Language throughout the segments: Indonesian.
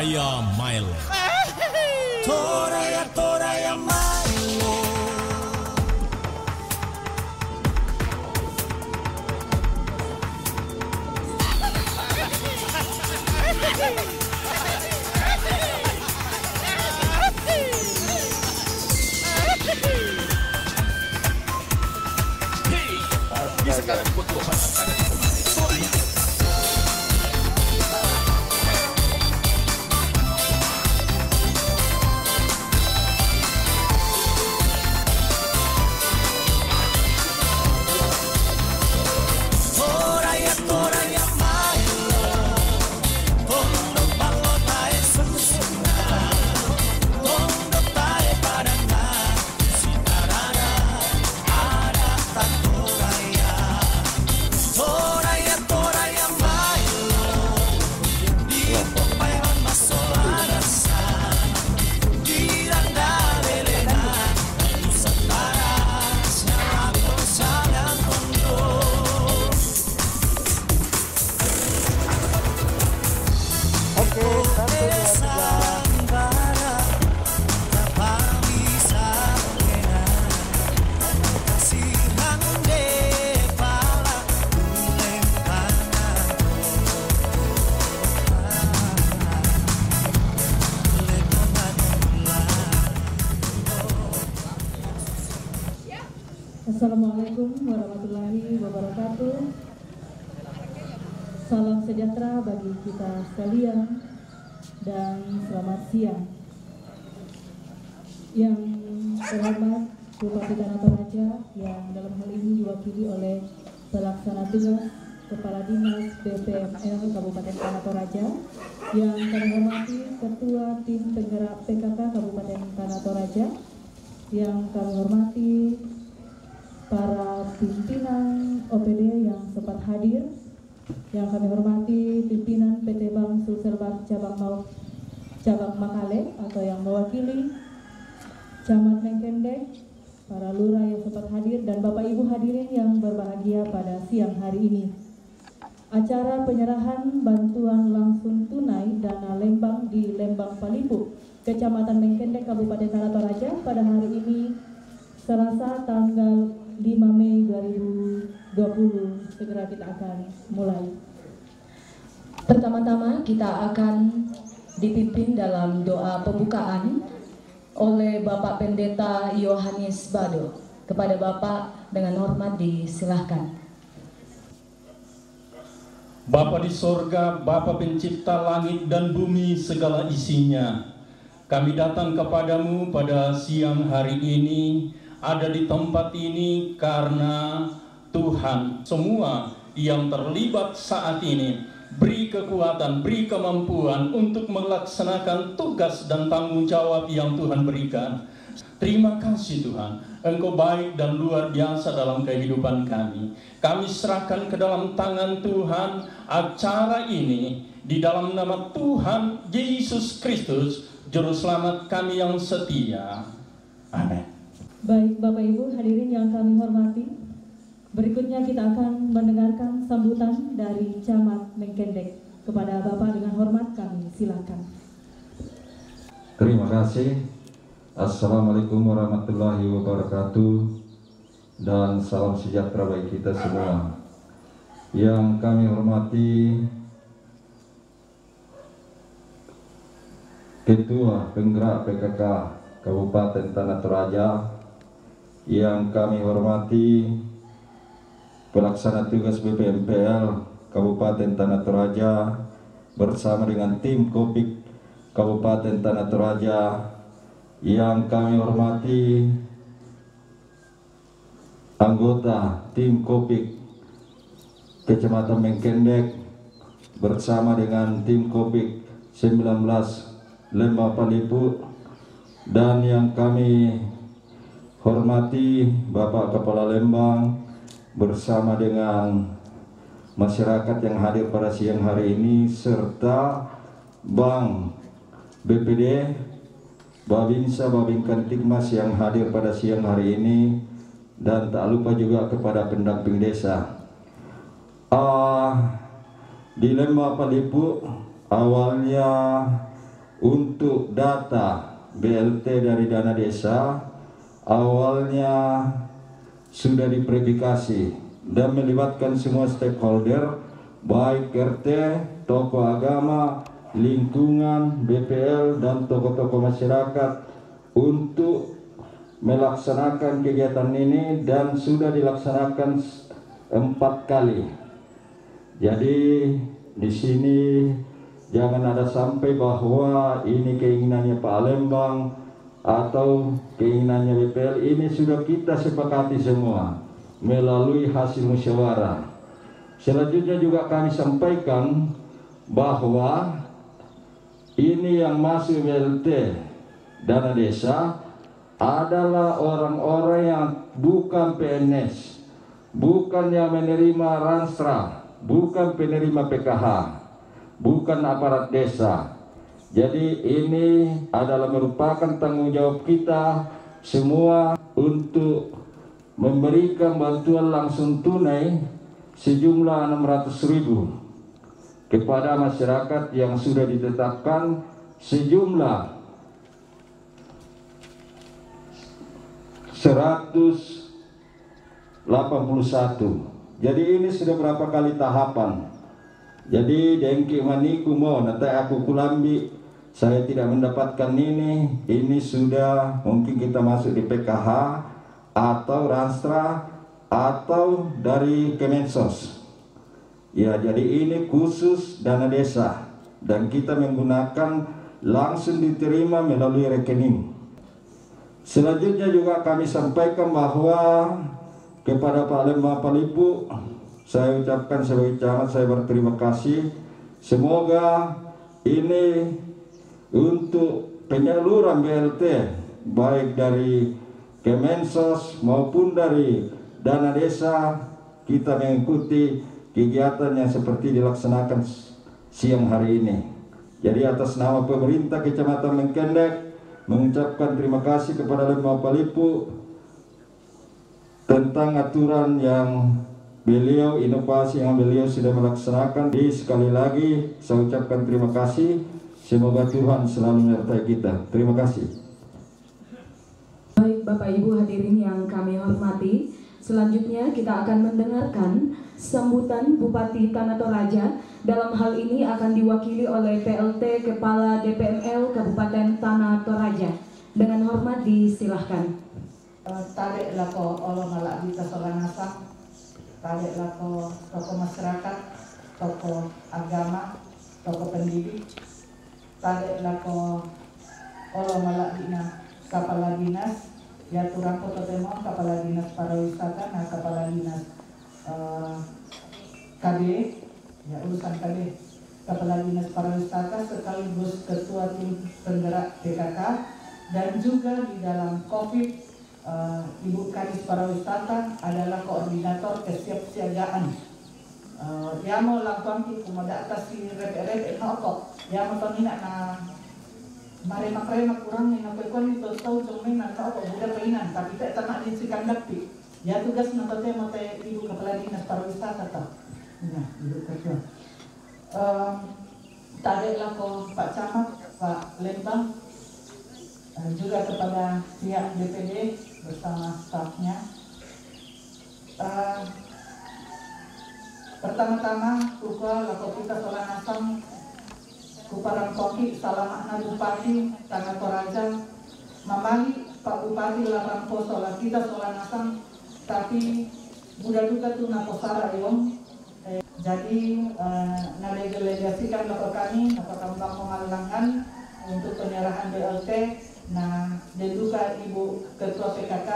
Toraya Milo. Toraya Milo. Assalamualaikum warahmatullahi wabarakatuh. Salam sejahtera bagi kita sekalian dan selamat siang. Yang terhormat Bupati Tanah Toraja yang dalam hal ini diwakili oleh Pelaksana Tugas Kepala Dinas BPML Kabupaten Tanah Toraja, yang kami hormati Ketua Tim Penggerak PKK Kabupaten Tanah Toraja, yang kami hormati para pimpinan OPD yang sempat hadir, yang kami hormati pimpinan PT Bank Sulsel Bank Cabang Makale atau yang mewakili Camat Mengkendek, para lurah yang sempat hadir, dan Bapak Ibu hadirin yang berbahagia pada siang hari ini. Acara penyerahan bantuan langsung tunai dana Lembang di Lembang Palipu, Kecamatan Mengkendek, Kabupaten Tanah Toraja pada hari ini Selasa tanggal 5 Mei 2020 segera kita akan mulai. Pertama-tama kita akan dipimpin dalam doa pembukaan oleh Bapak Pendeta Yohanes Bado. Kepada Bapak dengan hormat disilahkan. Bapa di sorga, Bapa pencipta langit dan bumi segala isinya, kami datang kepadamu pada siang hari ini, ada di tempat ini karena Tuhan semua yang terlibat saat ini beri kekuatan, beri kemampuan untuk melaksanakan tugas dan tanggung jawab yang Tuhan berikan. Terima kasih Tuhan, Engkau baik dan luar biasa dalam kehidupan kami. Kami serahkan ke dalam tangan Tuhan acara ini di dalam nama Tuhan Yesus Kristus, Juru Selamat kami yang setia. Amin. Baik Bapak Ibu hadirin yang kami hormati, berikutnya kita akan mendengarkan sambutan dari Camat Mengkendek. Kepada Bapak dengan hormat kami silakan. Terima kasih. Assalamualaikum warahmatullahi wabarakatuh, dan salam sejahtera bagi kita semua. Yang kami hormati Ketua Penggerak PKK Kabupaten Tanah Toraja, yang kami hormati Pelaksana Tugas BPMPL Kabupaten Tanah Toraja bersama dengan tim Kopik Kabupaten Tanah Toraja, yang kami hormati anggota tim Kopik Kecamatan Mengkendek bersama dengan tim Kopik 19 Lembang Palipu, dan yang kami hormati Bapak Kepala Lembang bersama dengan masyarakat yang hadir pada siang hari ini, serta Bank BPD, Babinsa, Babinkan Tikmas yang hadir pada siang hari ini, dan tak lupa juga kepada pendamping desa. Di Lembang Palipu awalnya untuk data BLT dari dana desa awalnya sudah diverifikasi dan melibatkan semua stakeholder, baik RT, tokoh agama, lingkungan, BPL, dan tokoh-tokoh masyarakat untuk melaksanakan kegiatan ini, dan sudah dilaksanakan 4 kali. Jadi di sini jangan ada sampai bahwa ini keinginannya Pak Lembang atau keinginannya BPL. Ini sudah kita sepakati semua melalui hasil musyawarah. Selanjutnya juga kami sampaikan bahwa ini yang masuk BLT dana desa adalah orang-orang yang bukan PNS, bukan yang menerima Ranstra, bukan penerima PKH, bukan aparat desa. Jadi ini adalah merupakan tanggung jawab kita semua untuk memberikan bantuan langsung tunai sejumlah 600.000 kepada masyarakat yang sudah ditetapkan sejumlah 181. Jadi ini sudah berapa kali tahapan. Jadi dengki maniku mau nanti aku kulambi, saya tidak mendapatkan ini sudah mungkin kita masuk di PKH atau Ranstra atau dari Kemensos. Ya, jadi ini khusus dana desa dan kita menggunakan langsung diterima melalui rekening. Selanjutnya juga kami sampaikan bahwa kepada Pak Lembang Palipu, saya ucapkan sebagai camat saya berterima kasih. Semoga ini untuk penyaluran BLT baik dari Kemensos maupun dari dana desa, kita mengikuti kegiatan yang seperti dilaksanakan siang hari ini. Jadi atas nama pemerintah Kecamatan Mengkendek mengucapkan terima kasih kepada Lembang Palipu tentang aturan yang beliau, inovasi yang beliau sudah melaksanakan. Sekali lagi saya ucapkan terima kasih. Semoga Tuhan selalu menyertai kita. Terima kasih. Baik Bapak Ibu hadirin yang kami hormati, selanjutnya kita akan mendengarkan sambutan Bupati Tanah Toraja. Dalam hal ini akan diwakili oleh PLT Kepala DPML Kabupaten Tanah Toraja. Dengan hormat disilahkan. Tarik lako olo malak kita solanasang, tarik lako tokoh masyarakat, tokoh agama, tokoh pendidik, tarik lako olo malak dina Kepala Dinas, ya turang foto temo Kepala Dinas Pariwisata, nah Kepala Dinas KD, ya urusan KD, Kepala Dinas Pariwisata sekaligus Ketua Tim Penggerak PKK, dan juga di dalam COVID Ibu Kadis Pariwisata adalah koordinator kesiapsiagaan. Ya mau lakukan kita mau atas si rep notok, ya mau tanya na mari makrema kurang ni napekuan itu tahu cuman na apa budak mainan tapi tak tamak din si kandapi. Ya tugas nang tete mo tay Ibu Kepala Dinas Pariwisata ta. Nah, Ibu Ketua. Tarik lako Pak Camat, Pak Lembang, juga kepada pihak DPD bersama stafnya. Pertama-tama kukual lako kita solan asam kuparang koki salam makna Bupati Tanah Toraja mamali Pak Bupati larang po solan kita solan asam tapi budak duka tu naposara yung jadi nadelegasikan lako kami apakah pengalangan untuk penyerahan BLT. Nah, dan juga Ibu Ketua PKK,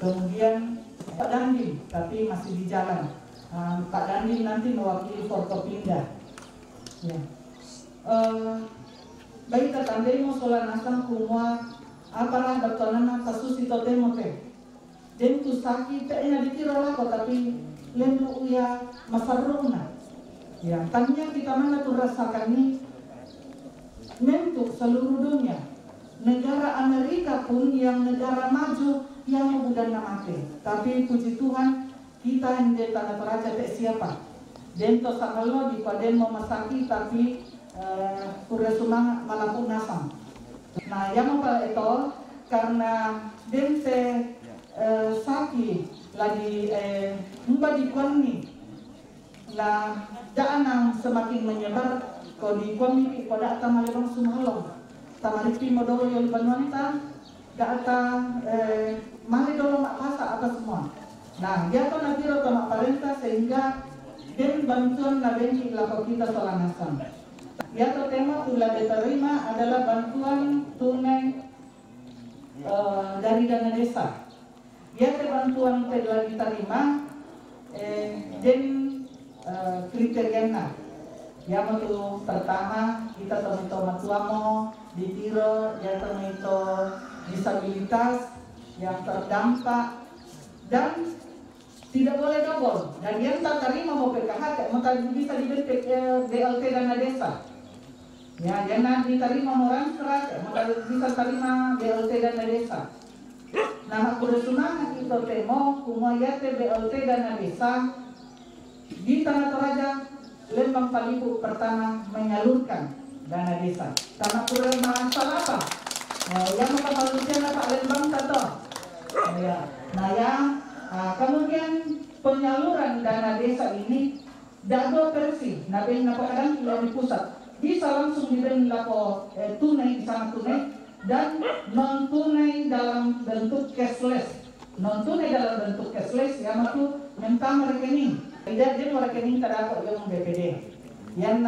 kemudian Pak Dandim, tapi masih di jalan. Pak Dandim nanti mewakili Forkopimda. Ya. Baik tertandai mau solan asam kumua apalah bertonana kasus itu temote. Dan tu sakit tehnya dikira lah tapi lendu uya masaruna. Ya, tanya kita mana tu rasakan ini mentuk seluruh dunia. Negara Amerika pun yang negara maju yang mengudana mati. Tapi puji Tuhan kita yang di Tanah Toraja tak siapa. Dento sangalo di paden memasaki tapi Pura semangat malapun nasam. Nah, yang apa itu karena dense saki lagi di kuani lah jangan semakin menyebar ko di kuani pada atau malibang sumalong tamaripi modal yang banwanta gata mali dolo mak pasa apa semua. Nah, dia tuh nanti mak parenta sehingga den bantuan na benci lako kita solanasan. Ya tuh tema ulah diterima adalah bantuan tunai dari dana desa. Ya bantuan telah diterima den kriteriana. Yang itu pertama kita temito matuamo di tiro, ya temito disabilitas yang terdampak dan tidak boleh double. Dan yang tak terima mau PKH, mau bisa diberi BLT dana desa. Ya, jangan diterima orang serat, mau bisa terima BLT dana desa. Nah, aku semangat itu temo, kumoyate BLT dana desa di Tanah Toraja, Lembang Palibu pertama menyalurkan dana desa. Tanah Toraja masalah apa? Yang malusian Pak Lembang satu. Ya, nah yang kemudian penyaluran dana desa ini dado versi, nabi kadang di pusat. Bisa langsung diberi lapo tunai di sana tunai dan non tunai dalam bentuk cashless. Non tunai dalam bentuk cashless yang itu mentang rekening. Tidak jadi rekening terdapat yang BPD. Yang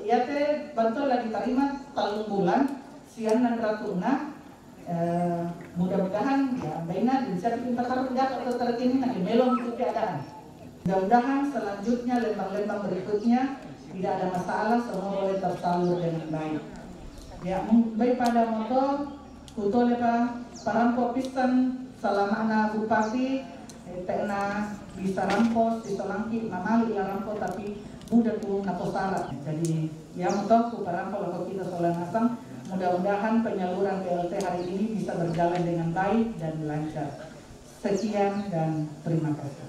ya teh bantuan lagi terima talung bulan sian dan ratuna. Mudah-mudahan ya baina bisa dipintar atau terkini nanti melong itu keadaan. Mudah-mudahan selanjutnya lembang-lembang berikutnya tidak ada masalah, semua boleh tersalur dengan baik. Ya, baik pada motor, kuto lepa parampo pistan selama bupati, pernah bisa rampos, bisa langkit, mamali lah rampos tapi mudah tuh napo salah. Jadi ya motor ku parampo kalau kita soal nasang, mudah-mudahan penyaluran BLT hari ini bisa berjalan dengan baik dan lancar. Sekian dan terima kasih.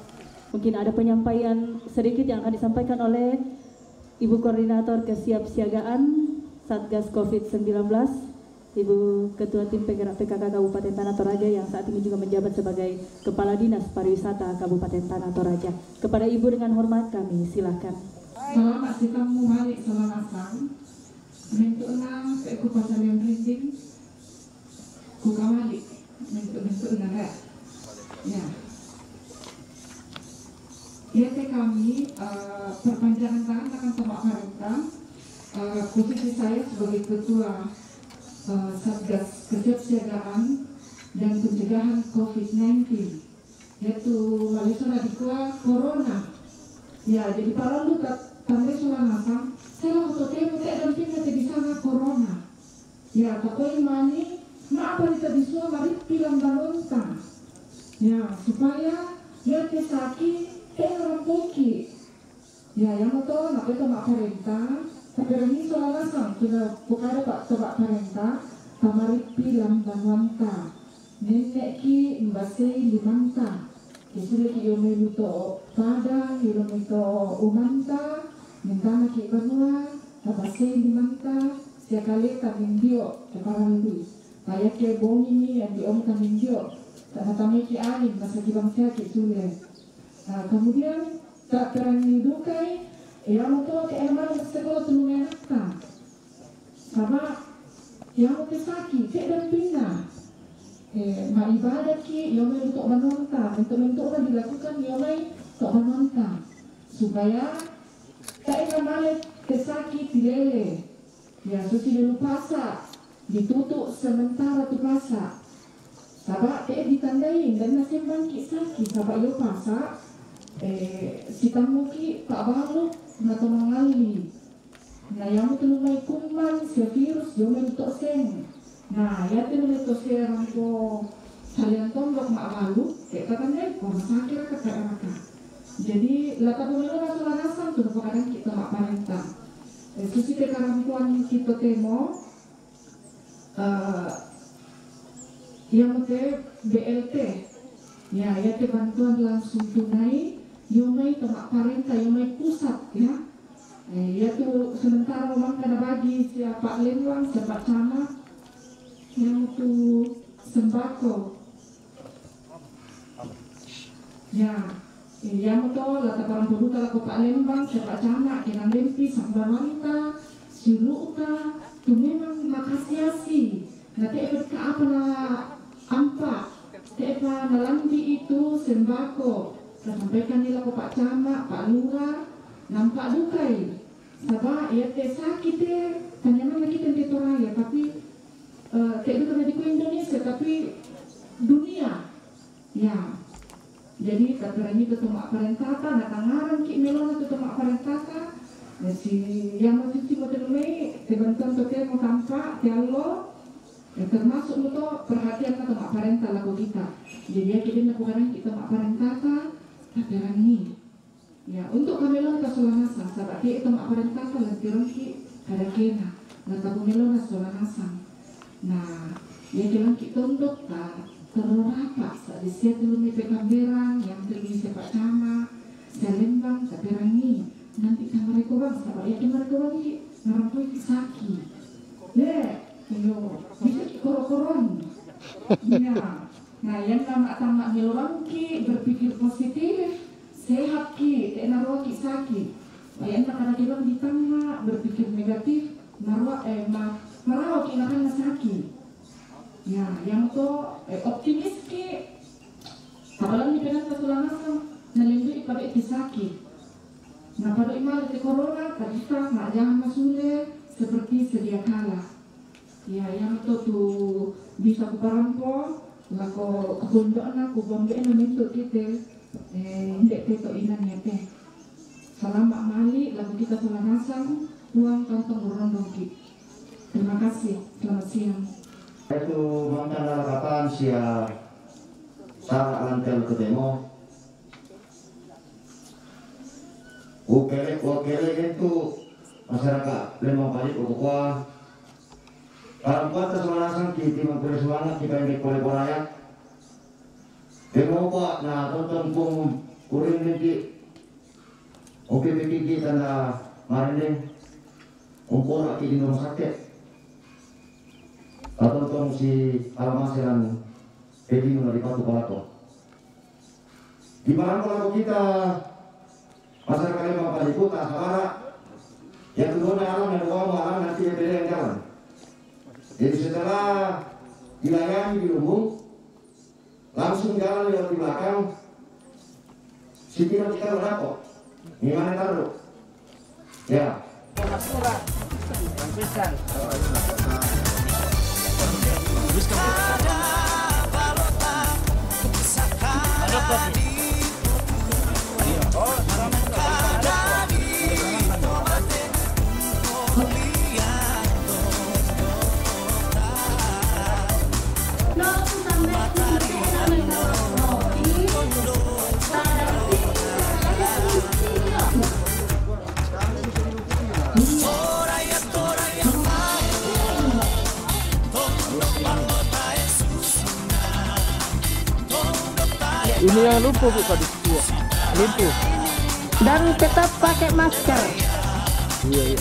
Mungkin ada penyampaian sedikit yang akan disampaikan oleh Ibu Koordinator Kesiapsiagaan Satgas COVID-19, Ibu Ketua Tim Penggerak PKK Kabupaten Tanah Toraja yang saat ini juga menjabat sebagai Kepala Dinas Pariwisata Kabupaten Tanah Toraja. Kepada Ibu dengan hormat kami silakan. Selamat kamu balik selamat Mentuk enam seku pasal yang rinting ku kamalik mentuk enam ya. Ya kami perpanjangan tangan akan Bapak Karenta posisi saya sebagai Ketua Satgas Kesiapsiagaan dan Pencegahan COVID-19 yaitu Malaysia Dikua Corona ya jadi para lu tambah suara nasang saya waktu temu tak ada pindah di sana Corona ya tapi mani apa kita bisa mari bilang balonta ya supaya dia kesaki rampoki ya yang itu nak itu mak perintah tapi ini soal nasang sudah bukan pak coba perintah kamari bilang balonta nenek ki mbase limanta kisah ki yome luto pada yome to umanta minta ki banua mbase limanta sekali kami dio sekarang itu kayak ke bongi yang diom kami dio tak kami ki alim masa ki bangsa ki sulit. Nah, kemudian tak terani dukai yang itu ke emang sekolah tulungan apa sama yang itu sakit tidak pindah ma ibadat ki yomai untuk menonton bentuk-bentuk dilakukan yomai untuk menonton supaya tak ingin balik kesakit dilele ya susi dulu pasak ditutup sementara tu pasak sabak ditandain dan nasib bangkit sakit sabak yo pasak si tamuki Pak Baru nato mengali na yang itu lumay kuman si virus yo may tok seng nah ya itu to serang ko salian tombok mak malu kayak katanya ko masakit ka ka jadi lata pemilu rasul nasan tuh kadang kita mak parenta susi te karampuan kita temo yang te BLT ya te bantuan langsung tunai yomai tomak parenta yomai pusat ya yaitu sementara memang karena bagi siapa lembang, siapa camat yang itu sembako. Ya, yang itu lata parang produk kalau Pak Lembang, siapa camat, kenang lempi, sambar wanita, siruka, itu memang makasiasi. Nanti ke apa na ampak, tepa nalambi itu sembako. Saya sampaikan nila ke Pak Camat, Pak Lurah, nampak dukai. Sabah ya teh sakit deh, tanya mana kita di Toraya, tapi tidak ada di Indonesia, tapi dunia. Ya, jadi kata ini ketemu parentata, natangaran ki melona ketemu parentata. Jadi yang masih cuma terlebih, dibantuan toke mau tampak, dialog. Termasuk itu perhatian atau mak parenta laku kita. Jadi ya kita lakukan kita mak parentata tapi ini ya untuk kami lo kita solanasa sahabat kita mak parentata lagi rongki kada kena lata pemelo na solanasa. Nah ya jalan kita untuk terorapa saat disiap dulu nih pekamberang yang terlebih sepak cama Salembang tapi rangi nanti kamar rekobang sahabat ya kamar rekobang ini ngarangkoi kisaki deh. Yo, bisa koro-koron. Ya. Nah, yang tamak ngelorang ki berpikir positif, sehat ki, tak naruh ki sakit. Yang kadang-kadang ditanya berpikir negatif, naruh ki nakan sakit. Ya, yang to optimis ki. Apalagi di penan kesulangan nalindui pada ki sakit. Nah, pada imal di corona, kita nak jangan masule seperti sedia kala. Ya, yang itu tuh bisa kuparampo, lako kebundok na kubombe na mintu kita, ndek teto inan ya teh. Salamak mali, lalu kita selanasang, uang kantong berondong ki. Terima kasih, selamat siang. Itu mantan kapan sia salah lantel ke demo. Ukele itu masyarakat Lembang Pajik Ukua. Kalau buat kesalahan kita mengkuris semangat kita yang dikolek rakyat. Demo pak, nah tonton pun kuring nanti. Oke pikir kita na marinding. Ukur lagi di rumah sakit. Tonton si almasiran pegi nuna di patu palato. Di mana kalau kita masyarakat Lembang Pajik Kota sabara yang kedua alam dan uang alam nanti yang beda yang jalan. Jadi setelah dilayani di Lumbung, langsung jalan lewat di belakang, sikit kita berapa? Gimana taruh? Ya. Ini yang lumpuh bu tadi, lumpuh. Dan tetap pakai masker. Iya.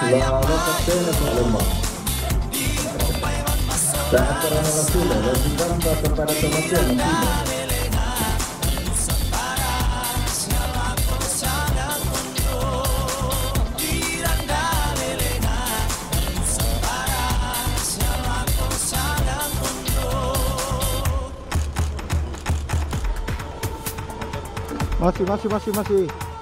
La Catena Palembang. Dan acara Nasila dan ditampak kepada kematian Nasila. Masih.